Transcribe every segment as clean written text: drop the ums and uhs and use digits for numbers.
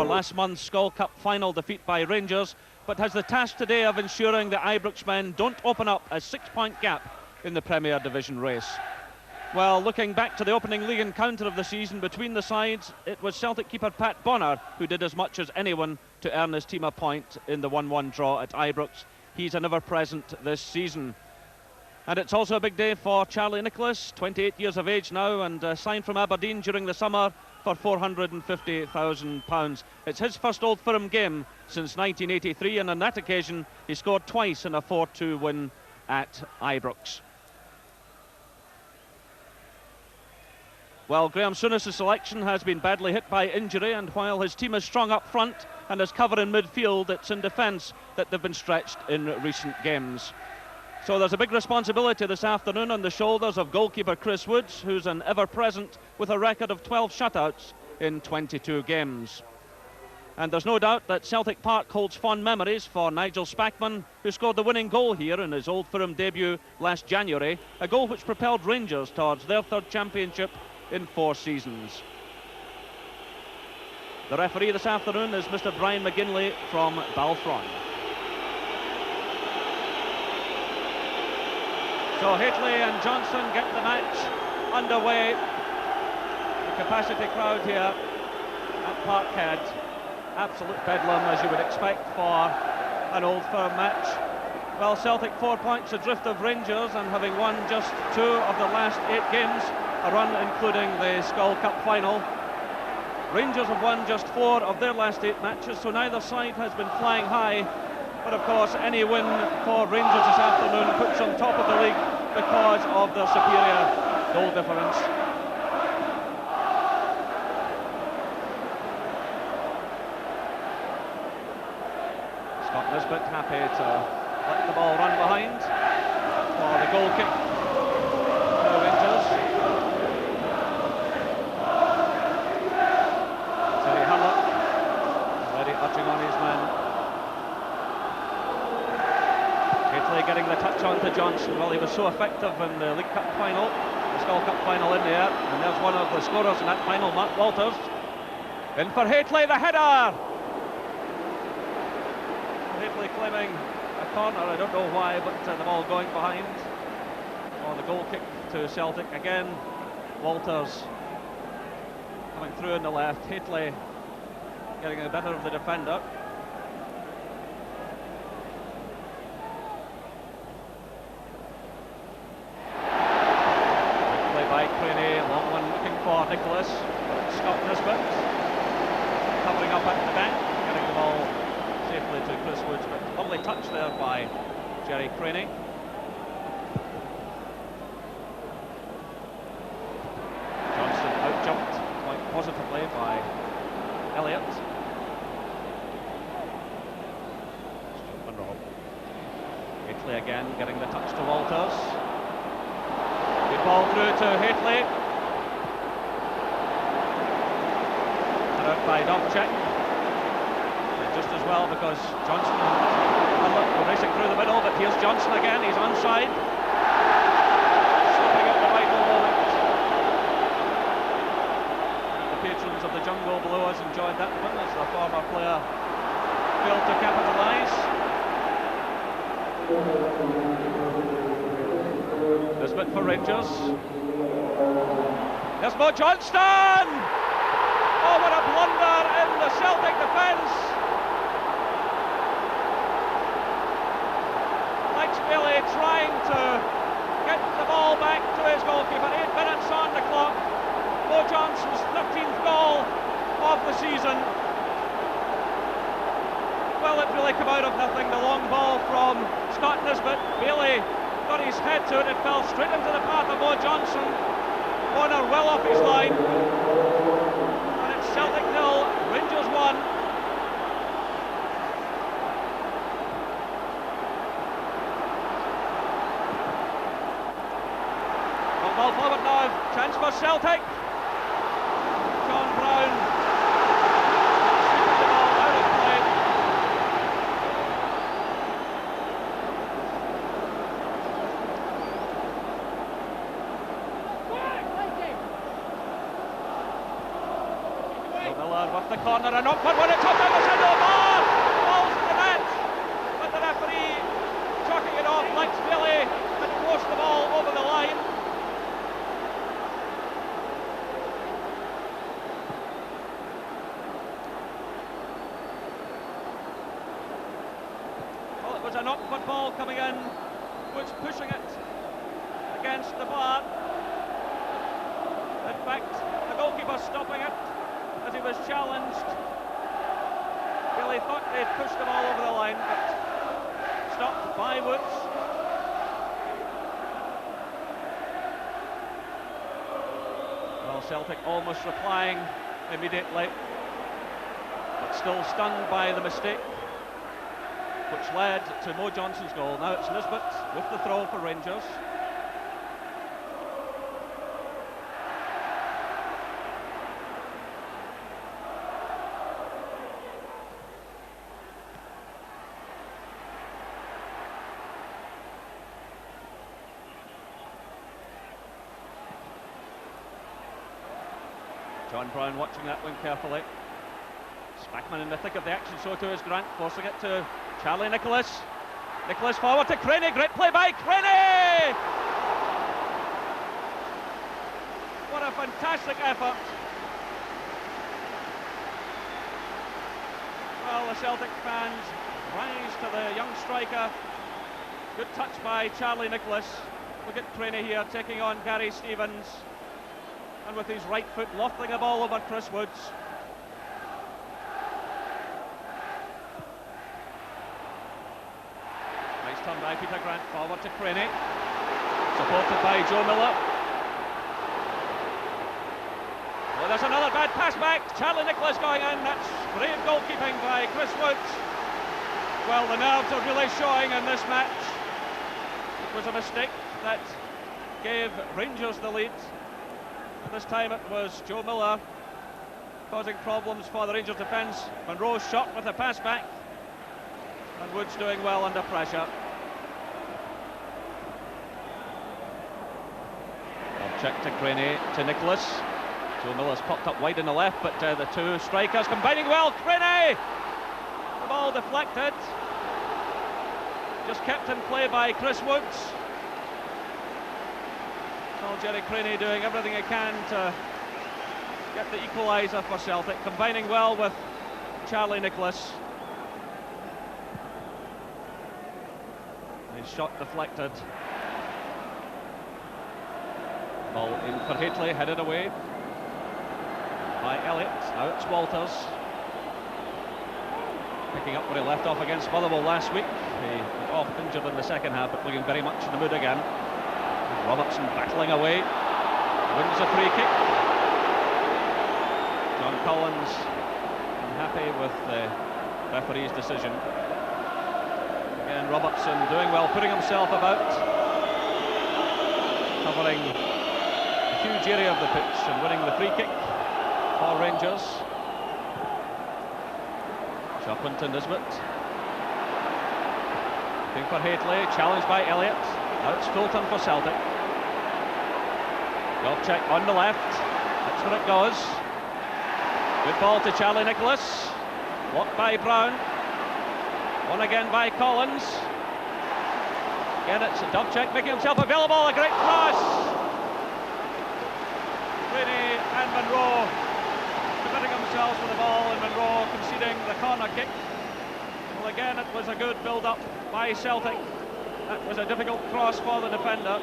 last month's Skull Cup final defeat by Rangers, but has the task today of ensuring the Ibrox men don't open up a 6-point gap in the Premier Division race. Well, looking back to the opening league encounter of the season between the sides, it was Celtic keeper Pat Bonner who did as much as anyone to earn his team a point in the 1-1 draw at Ibrox. He's an ever-present this season. And it's also a big day for Charlie Nicholas, 28 years of age now, and signed from Aberdeen during the summer for £450,000. It's his first Old Firm game since 1983, and on that occasion he scored twice in a 4-2 win at Ibrox. Well, Graham Souness' selection has been badly hit by injury, and while his team is strong up front and has cover in midfield, it's in defence that they've been stretched in recent games. So there's a big responsibility this afternoon on the shoulders of goalkeeper Chris Woods, who's an ever-present with a record of 12 shutouts in 22 games. And there's no doubt that Celtic Park holds fond memories for Nigel Spackman, who scored the winning goal here in his Old Firm debut last January, a goal which propelled Rangers towards their third championship in 4 seasons. The referee this afternoon is Mr. Brian McGinley from Balfron. So Haitley and Johnson get the match underway. The capacity crowd here at Parkhead, absolute bedlam as you would expect for an Old Firm match. Well, Celtic 4 points adrift of Rangers, and having won just 2 of the last 8 games, a run including the Skull Cup final. Rangers have won just 4 of their last 8 matches, so neither side has been flying high. But of course, any win for Rangers this afternoon puts them top of the league because of their superior goal difference. Scott Nisbet happy to let the ball run behind for the goal kick to Rangers. Terry Hurlett already touching on his man. Getting the touch on to Johnson. Well, he was so effective in the League Cup final, the Skull Cup final in there, and there's one of the scorers in that final, Matt Walters. In for Haitley, the header! Haitley claiming a corner, I don't know why, but the ball going behind. Oh, the goal kick to Celtic again. Walters coming through on the left, Haitley getting the better of the defender. Nicholas, Scott Nisbet covering up at the back, getting the ball safely to Chris Woods, but lovely touch there by Jerry Craney. Johnson out-jumped quite positively by Elliott. Haitley again getting the touch to Walters. Good ball through to Haitley. Out by Dovcek, and just as well because Johnson were racing through the middle, but here's Johnson again, he's onside, slipping at the vital moment. The patrons of the jungle below us enjoyed that one as the former player failed to capitalise. Nisbet for Rangers. There's Mo Johnston! Oh, what a blunder in the Celtic defence! Lex Bailey trying to get the ball back to his goalkeeper. 8 minutes on the clock. Mo Johnston's 13th goal of the season. Well, it really came out of nothing. The long ball from Scott Nisbet. Bailey got his head to it. It fell straight into the path of Mo Johnston. Corner well off his line. Celtic 0, Rangers 1. Long ball forward now, chance for Celtic. John Brown sweeping the ball out of play. Miller with off the corner, an awkward one, it's up down the centre of the bar, falls in the net, but the referee chucking it off, Lex Bailey had forced the ball over the line. Well, it was an awkward ball coming in, Woods pushing it against the bar. In fact, the goalkeeper stopping it as he was challenged. Bailey thought they'd pushed the ball over the line, but stopped by Woods. Well, Celtic almost replying immediately, but still stunned by the mistake, which led to Mo Johnson's goal. Now it's Nisbet with the throw for Rangers. John Brown watching that one carefully. Spackman in the thick of the action, so too is Grant, forcing it to Charlie Nicholas. Nicholas forward to Craney, great play by Craney! What a fantastic effort. Well, the Celtic fans rise to the young striker. Good touch by Charlie Nicholas. Look at Craney here taking on Gary Stevens, and with his right foot lofting a ball over Chris Woods. Nice turn by Peter Grant, forward to Craney, supported by Joe Miller. Oh, there's another bad pass back, Charlie Nicholas going in, that's brave goalkeeping by Chris Woods. Well, the nerves are really showing in this match. It was a mistake that gave Rangers the lead. This time it was Joe Miller causing problems for the Rangers defence. Monroe shot with a pass back, and Woods doing well under pressure. Check to Craney, to Nicholas. Joe Miller's popped up wide on the left, but the two strikers combining well. Craney! The ball deflected. Just kept in play by Chris Woods. Well, Jerry Craney doing everything he can to get the equaliser for Celtic, combining well with Charlie Nicholas. His shot deflected. Ball in for Haitley, headed away by Elliott. Now it's Walters, picking up where he left off against Motherwell last week. He went off injured in the second half, but looking very much in the mood again. Robertson battling away, wins a free kick. John Collins unhappy with the referee's decision. Again, Robertson doing well, putting himself about, covering a huge area of the pitch and winning the free kick for Rangers. Chopin to Nisbet. Looking for Haitley, challenged by Elliott. Now it's Fulton for Celtic. Check on the left, that's where it goes. Good ball to Charlie Nicholas, blocked by Brown. One again by Collins. Again it's Dubček making himself available, a great cross. Craney and Monroe committing themselves for the ball, and Monroe conceding the corner kick. Well, again it was a good build-up by Celtic. That was a difficult cross for the defender.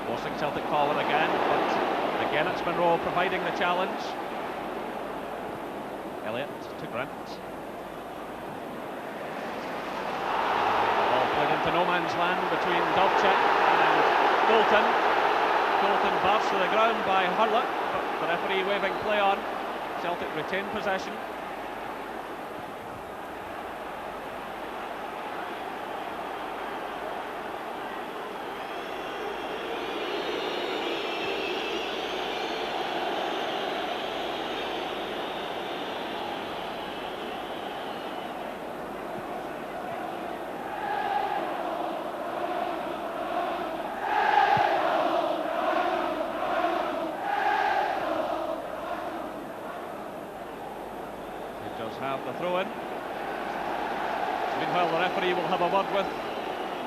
Forcing Celtic forward again, but again it's Monroe providing the challenge. Elliott to Grant. Ball played into no man's land between Dubček and Fulton. Fulton burst to the ground by Hurlett, but the referee waving play on. Celtic retain possession. Rangers have the throw-in. Meanwhile, the referee will have a word with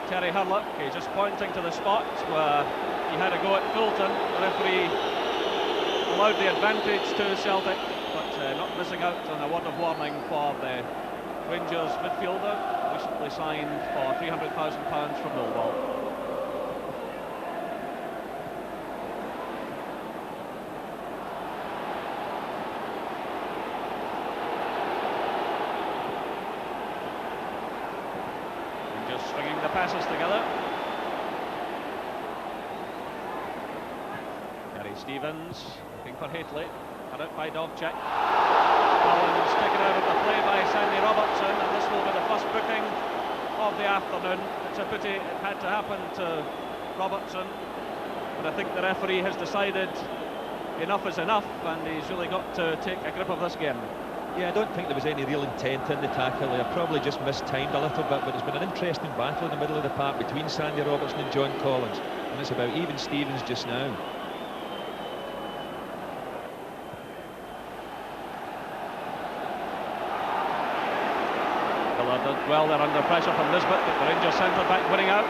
Terry Hurlock. He's just pointing to the spot where he had a go at Fulton. The referee allowed the advantage to Celtic, but not missing out on a word of warning for the Rangers midfielder, recently signed for £300,000 from Millwall. Stringing the passes together. Gary Stevens looking for Haitley, cut out by Dovcik. Collins taken out of the play by Sandy Robertson, and this will be the first booking of the afternoon. It's a pity it had to happen to Robertson, but I think the referee has decided enough is enough, and he's really got to take a grip of this game. Yeah, I don't think there was any real intent in the tackle there. Probably just mistimed a little bit, but it's been an interesting battle in the middle of the park between Sandy Robertson and John Collins, and it's about even Stevens just now. Well, did well there under pressure from Nisbet, but the Rangers centre-back winning out.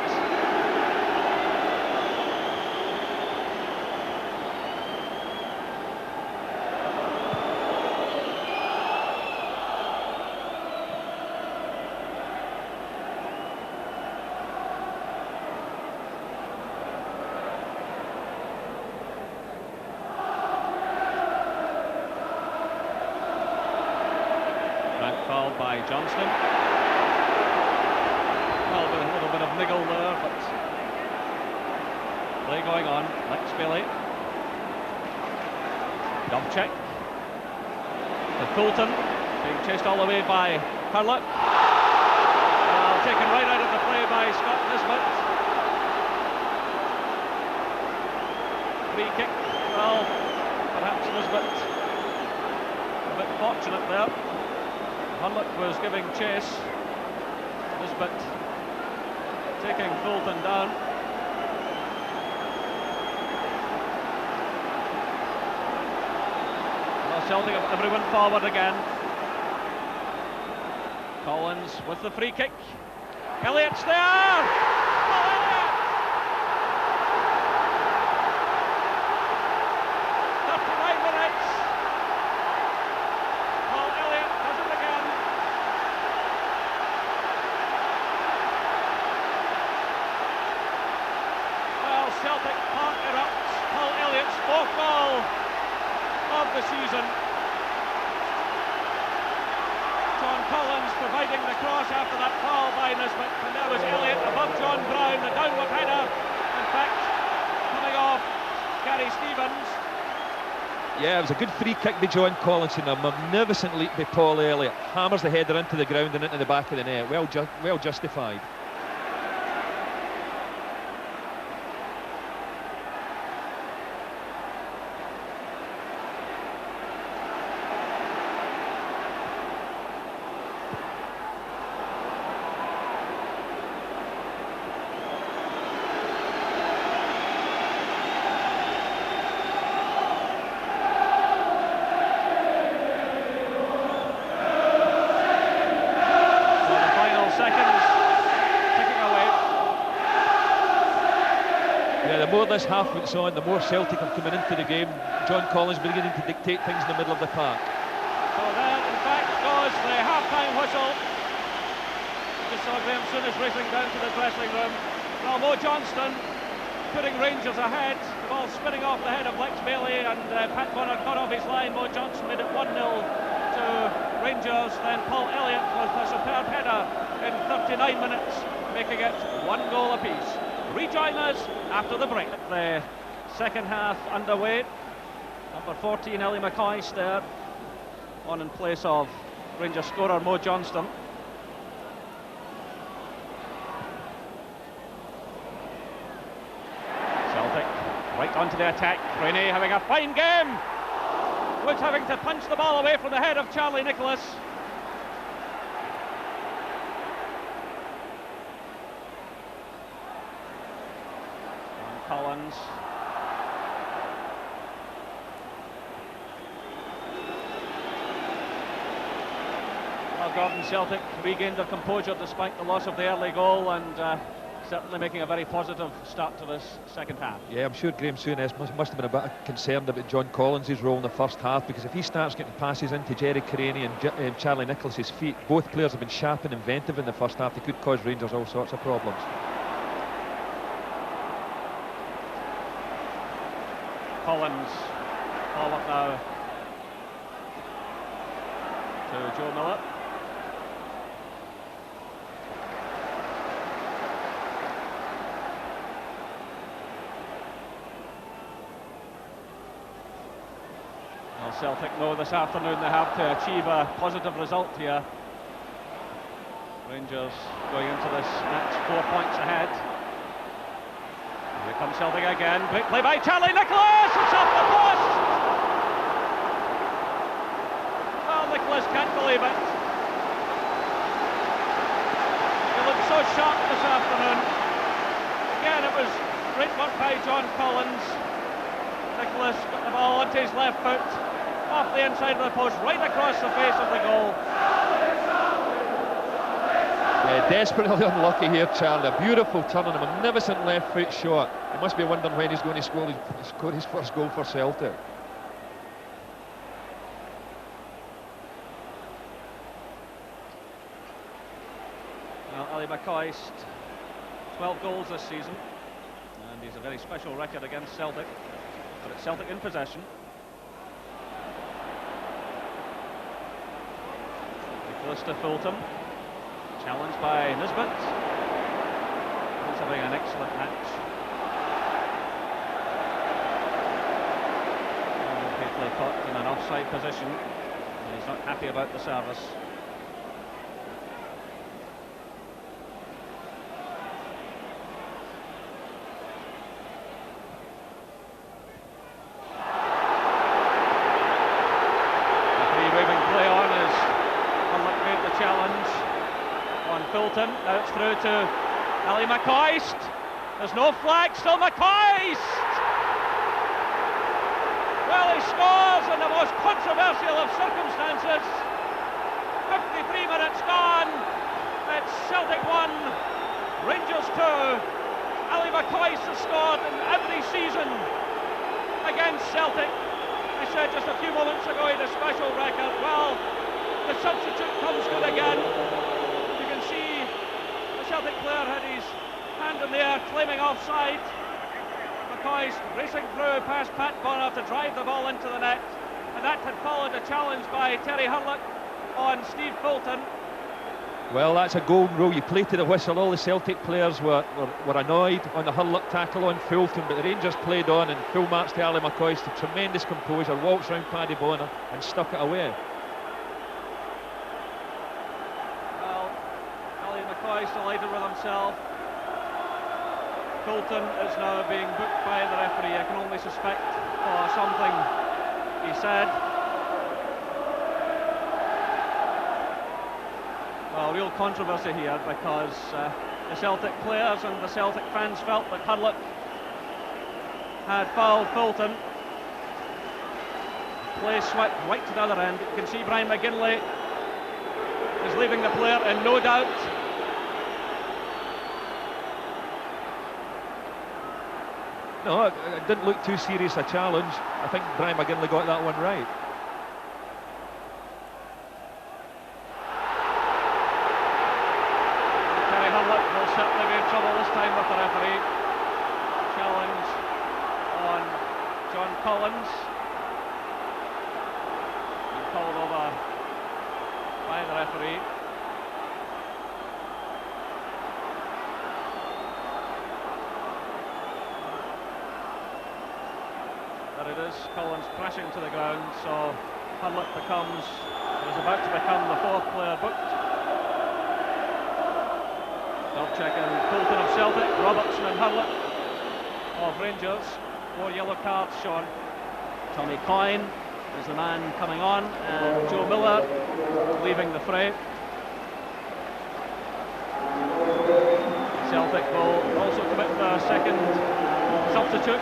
Fouled by Johnston. Well, with a little bit of niggle there, but play going on. Lex Bailey. Dovcik. To Fulton, being chased all the way by Hurlock. Taken right out of the play by Scott Nisbet. Free kick. Well, perhaps Nisbet a bit fortunate there. Hurlock was giving chase. Nisbet taking Fulton down. Well, Celtic have everyone forward again. Collins with the free kick. Elliott's there! Oh, Elliott! 39 minutes. Paul Elliott does it again. Well, Celtic Park erupts. Paul Elliott's fourth goal of the season. John Collins providing the cross after that foul by Nisbet, and there was Elliott above John Brown, the downward header, in fact, coming off Gary Stevens. Yeah, it was a good free kick by John Collins and a magnificent leap by Paul Elliott. Hammers the header into the ground and into the back of the net. Well justified. The more this half went on, the more Celtic are coming into the game. John Collins beginning to dictate things in the middle of the park. So there, in fact, goes the half-time whistle. Just saw Graham Souness racing down to the dressing room. Now Mo Johnston putting Rangers ahead. The ball spinning off the head of Lex Bailey, and Pat Bonner cut off his line. Mo Johnston made it 1-0 to Rangers. Then Paul Elliott with a superb header in 39 minutes, making it 1 goal apiece. Rejoin us after the break. The second half underway. Number 14, Ellie McCoy, there on in place of Rangers scorer Mo Johnston. Celtic right onto the attack. Rainey having a fine game. Woods having to punch the ball away from the head of Charlie Nicholas. Collins. Well, Gordon, Celtic regained their composure despite the loss of the early goal, and certainly making a very positive start to this second half. Yeah, I'm sure Graham Souness must have been a bit concerned about John Collins' role in the first half, because if he starts getting passes into Jerry Caraney and Charlie Nicholas's feet, both players have been sharp and inventive in the first half. They could cause Rangers all sorts of problems. Collins forward now to Joe Miller. Well, Celtic know this afternoon they have to achieve a positive result here. Rangers going into this match 4 points ahead. Here comes Celtic again. Great play by Charlie Nicholas. It's off the post. Well, Nicholas can't believe it. He looked so sharp this afternoon. Again, it was great work by John Collins. Nicholas got the ball onto his left foot, off the inside of the post, right across the face of the goal. Yeah, desperately unlucky here, Charlie. A beautiful turn and a magnificent left foot shot. He must be wondering when he's going to score his first goal for Celtic. Well, Ali McCoist, 12 goals this season, and he's a very special record against Celtic. But it's Celtic in possession. Nicholas to Fulton. Challenged by Nisbet. He's having an excellent match. Quickly caught in an offside position. And he's not happy about the service. Fulton, now it's through to Ali McCoist. There's no flag, still McCoist! Well, he scores in the most controversial of circumstances. 53 minutes gone. It's Celtic 1, Rangers 2. Ali McCoist has scored in every season against Celtic. I said just a few moments ago he had a special record. Well, the substitute comes good again. Celtic player had his hand in the air claiming offside. McCoist racing through past Pat Bonner to drive the ball into the net, and that had followed a challenge by Terry Hurlock on Steve Fulton. Well, that's a golden rule. You play to the whistle. All the Celtic players were annoyed on the Hurlock tackle on Fulton, but the Rangers played on, and full marks to Ali McCoist. A tremendous composure, walks round Paddy Bonner and stuck it away. Delighted with himself. Fulton is now being booked by the referee. I can only suspect for something he said. Well, real controversy here because the Celtic players and the Celtic fans felt that Hurlock had fouled Fulton. Play swept right to the other end. You can see Brian McGinley is leaving the player in no doubt. No, it didn't look too serious a challenge. I think Brian McGinley got that one right. Terry Hurlock will certainly be in trouble this time with the referee. Challenge on John Collins. Being called over by the referee. There it is, Collins crashing to the ground, so Hurlock is about to become the fourth player booked. Dovcek and Fulton of Celtic, Robertson and Hurlock of Rangers. 4 yellow cards shown. Tommy Coyne is the man coming on, and Joe Miller leaving the fray. Celtic will also commit their second substitute.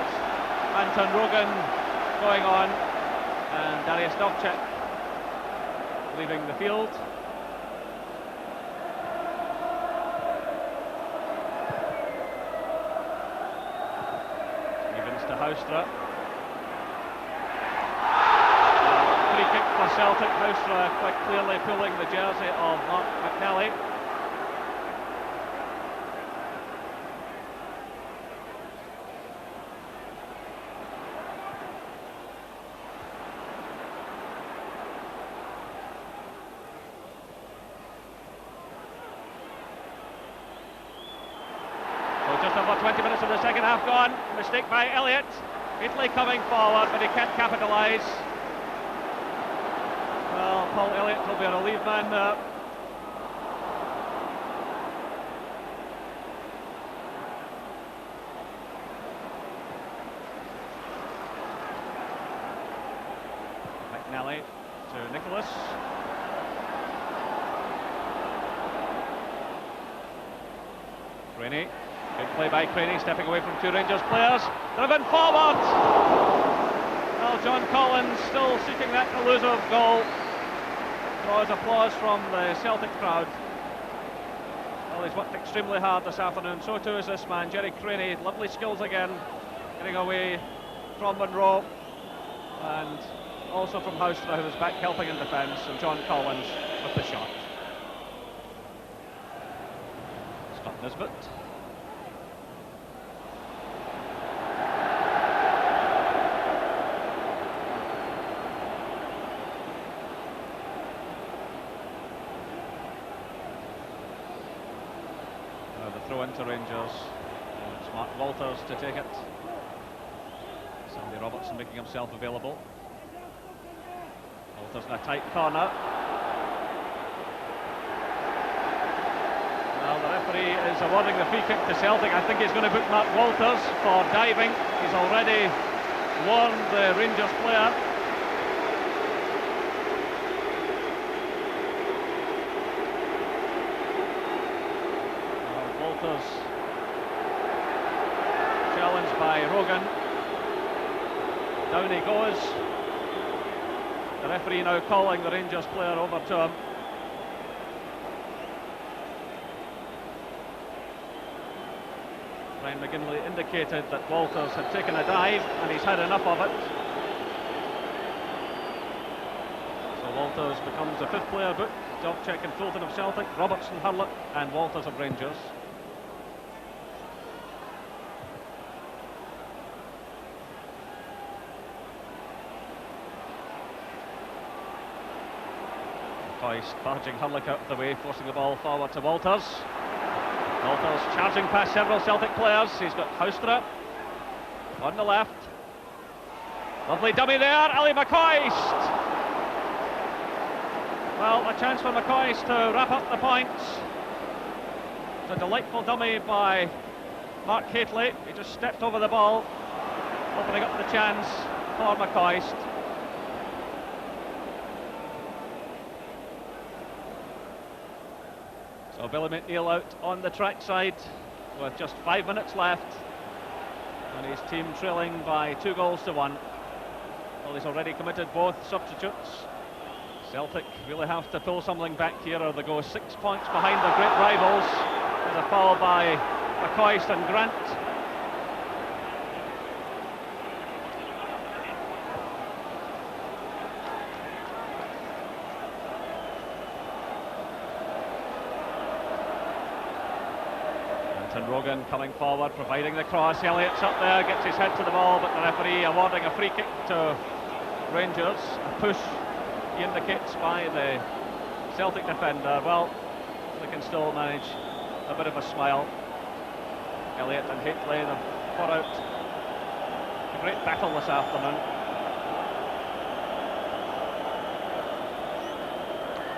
Anton Rogan going on, and Darius Dovcek leaving the field. Houstra. Free kick for Celtic. Houstra quite clearly pulling the jersey of Mark McNally. Just over 20 minutes of the second half gone. Mistake by Elliott. Italy coming forward, but he can't capitalise. Well, Paul Elliott will be a relief man there. McNally to Nicholas. Craney. Good play by Craney, stepping away from two Rangers players. Driven forward! Well, John Collins still seeking that elusive goal. Draws applause from the Celtic crowd. Well, he's worked extremely hard this afternoon, so too is this man, Jerry Craney. Lovely skills again, getting away from Monroe. And also from Houstra, who was back helping in defence, and John Collins with the shot. Scott Nisbet. Throw into Rangers. It's Mark Walters to take it. Sandy Robertson making himself available. Walters in a tight corner. Well, the referee is awarding the free kick to Celtic. I think he's going to book Mark Walters for diving. He's already warned the Rangers player. Challenged by Rogan. Down he goes. The referee now calling the Rangers player over to him. Brian McGinley indicated that Walters had taken a dive and he's had enough of it. So Walters becomes the fifth player booked. Dovcek and Fulton of Celtic, Robertson, Hurlett and Walters of Rangers. Barging Hurlick out of the way, forcing the ball forward to Walters. Walters charging past several Celtic players. He's got Houstra on the left. Lovely dummy there, Ali McCoist. Well, a chance for McCoist to wrap up the points. It's a delightful dummy by Mark Hateley. He just stepped over the ball, opening up the chance for McCoist. So Billy McNeil out on the trackside with just 5 minutes left, and his team trailing by 2-1. Well, he's already committed both substitutes. Celtic really have to pull something back here, or they go 6 points behind their great rivals. There's a foul by McCoist and Grant. And Rogan coming forward, providing the cross. Elliott's up there, gets his head to the ball, but the referee awarding a free kick to Rangers. A push, he indicates, by the Celtic defender. Well, they can still manage a bit of a smile. Elliott and Hateley, they've fought out a great battle this afternoon.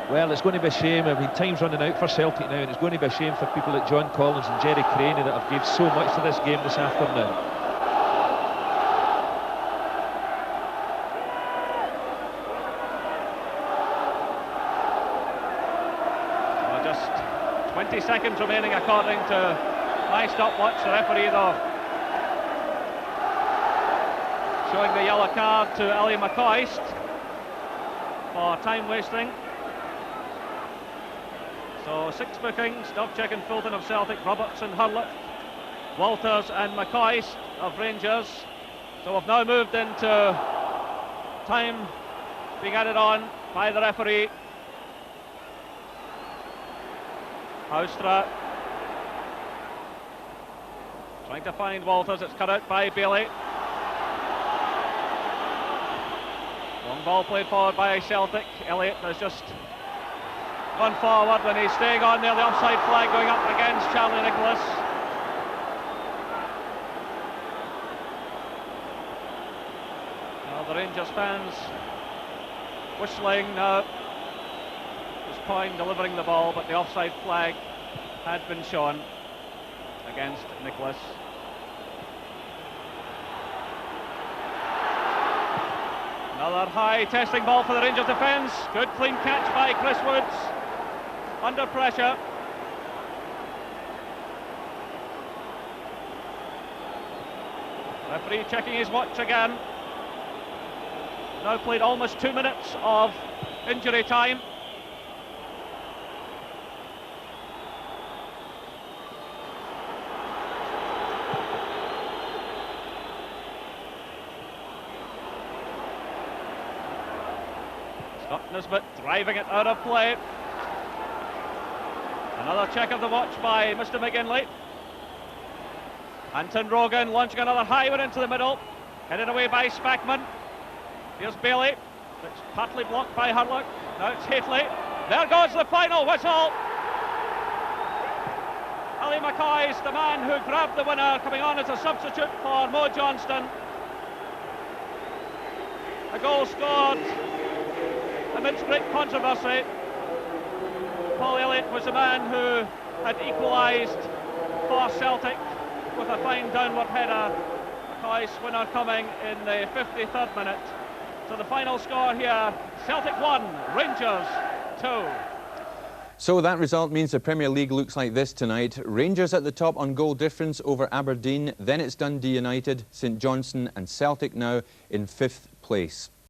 Well, it's going to be a shame. I mean, time's running out for Celtic now, and it's going to be a shame for people like John Collins and Jerry Craney that have given so much to this game this afternoon. Well, just 20 seconds remaining according to my stopwatch. The referee, though, showing the yellow card to Ali McCoist for time wasting. So 6 bookings: Dovcek and Fulton of Celtic, Robertson, Hurlett, Walters and McCoist of Rangers. So we've now moved into time being added on by the referee. Haustra trying to find Walters. It's cut out by Bailey. Long ball played forward by Celtic. Elliott has just gone forward and he's staying on there. The offside flag going up against Charlie Nicholas. Now the Rangers fans whistling now. It's Coyne delivering the ball, but the offside flag had been shown against Nicholas. Another high testing ball for the Rangers defence. Good clean catch by Chris Woods. Under pressure. Referee checking his watch again. Now played almost 2 minutes of injury time. Scott Nisbet driving it out of play. Another check of the watch by Mr. McGinley. Anton Rogan launching another high one into the middle. Headed away by Spackman. Here's Bailey. It's partly blocked by Hurlock. Now it's Hateley. There goes the final whistle. Ali McCoy's the man who grabbed the winner, coming on as a substitute for Mo Johnston. A goal scored amidst great controversy. Paul Elliott was the man who had equalised for Celtic with a fine downward header. McCoy's winner coming in the 53rd minute. So the final score here, Celtic 1, Rangers 2. So that result means the Premier League looks like this tonight. Rangers at the top on goal difference over Aberdeen, then it's Dundee United, St Johnstone and Celtic now in 5th place.